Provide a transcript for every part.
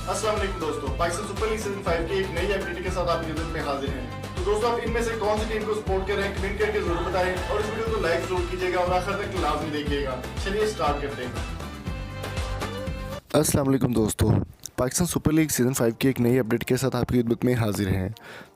अस्सलाम वालेकुम दोस्तों, पाकिस्तान सुपर लीग सीजन 5 की एक नई अपडेट के साथ आपकी खिदमत में हाजिर हैं। तो दोस्तों, आप इनमें से कौन सी टीम को सपोर्ट कर रहे हैं कमेंट करके जरूर बताएं और इस वीडियो को लाइक जरूर कीजिएगा और आखिर तक लाजमी देखिएगा। चलिए स्टार्ट करते हैं। अस्सलाम वालेकुम दोस्तों, पाकिस्तान सुपर लीग सीज़न 5 की एक नई अपडेट के साथ आपकी खिदमत में हाजिर हैं।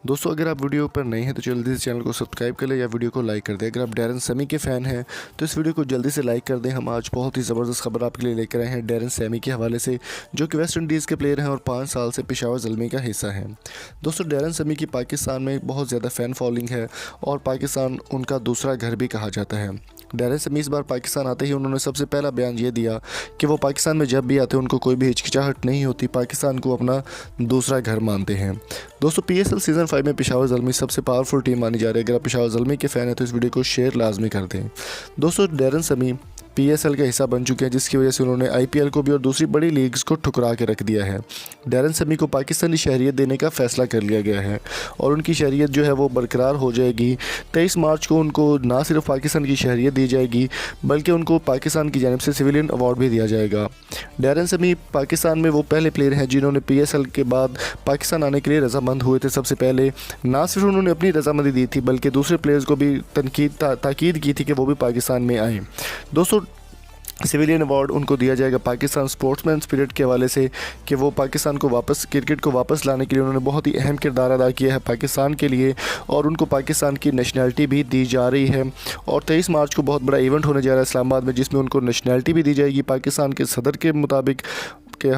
दोस्तों, अगर आप वीडियो पर नए हैं तो जल्दी से चैनल को सब्सक्राइब कर लें या वीडियो को लाइक कर दें। अगर आप डैरन सैमी के फ़ैन हैं तो इस वीडियो को जल्दी से लाइक कर दें। हम आज बहुत ही ज़बरदस्त खबर आपके लिए लेकर आए हैं डैरन सैमी के हवाले से, जो कि वेस्ट इंडीज़ के प्लेयर हैं और 5 साल से पेशावर ज़ल्मी का हिस्सा हैं। दोस्तों, डैरन सैमी की पाकिस्तान में बहुत ज़्यादा फ़ैन फॉलोइंग है और पाकिस्तान उनका दूसरा घर भी कहा जाता है। डैरन सैमी इस बार पाकिस्तान आते ही उन्होंने सबसे पहला बयान ये दिया कि वो पाकिस्तान में जब भी आते हैं उनको कोई भी हिचकिचाहट नहीं होती, पाकिस्तान को अपना दूसरा घर मानते हैं। दोस्तों, PSL सीज़न 5 में पेशावर ज़ल्मी सबसे पावरफुल टीम मानी जा रही है। अगर आप पेशावर ज़ल्मी के फ़ैन हैं तो इस वीडियो को शेयर लाजमी कर दें। दोस्तों, डैरन सैमी PSL का हिस्सा बन चुके हैं, जिसकी वजह से उन्होंने IPL को भी और दूसरी बड़ी लीग्स को ठुकरा के रख दिया है। डैरन सैमी को पाकिस्तानी शहरियत देने का फ़ैसला कर लिया गया है और उनकी शहरियत जो है वो बरकरार हो जाएगी। 23 मार्च को उनको ना सिर्फ पाकिस्तान की शहरियत दी जाएगी बल्कि उनको पाकिस्तान की जानिब से सिविलियन अवार्ड भी दिया जाएगा। डैरन सैमी पाकिस्तान में वो पहले प्लेयर हैं जिन्होंने PSL के बाद पाकिस्तान आने के लिए रजामंद हुए थे। सबसे पहले ना सिर्फ उन्होंने अपनी रजामंदी दी थी बल्कि दूसरे प्लेयर्स को भी ताकीद की थी कि वो भी पाकिस्तान में आएँ। दोस्तों, सिविलियन अवार्ड उनको दिया जाएगा पाकिस्तान स्पोर्ट्समैन स्पिरिट के हवाले से कि वो पाकिस्तान को वापस क्रिकेट को वापस लाने के लिए उन्होंने बहुत ही अहम किरदार अदा किया है पाकिस्तान के लिए और उनको पाकिस्तान की नेशनैलिटी भी दी जा रही है। और 23 मार्च को बहुत बड़ा इवेंट होने जा रहा है इस्लामाबाद में, जिसमें उनको नेशनैलिटी भी दी जाएगी पाकिस्तान के सदर के मुताबिक के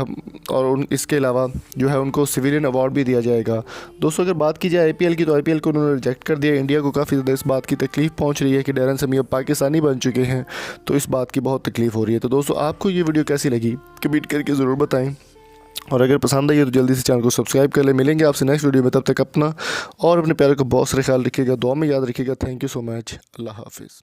और इसके अलावा जो है उनको सिविलियन अवार्ड भी दिया जाएगा। दोस्तों, अगर बात की जाए IPL की तो IPL को उन्होंने रिजेक्ट कर दिया। इंडिया को काफ़ी ज़्यादा इस बात की तकलीफ़ पहुंच रही है कि डैरन सैमी अब पाकिस्तानी बन चुके हैं, तो इस बात की बहुत तकलीफ़ हो रही है। तो दोस्तों, आपको ये वीडियो कैसी लगी कमेंट करके ज़रूर बताएं और अगर पसंद आई है तो जल्दी से चैनल को सब्सक्राइब कर लें। मिलेंगे आपसे नेक्स्ट वीडियो में, तब तक अपना और अपने प्यारे को बहुत सारा ख्याल रखिएगा, दुआ में याद रखिएगा। Thank you so much. Allah हाफिज़।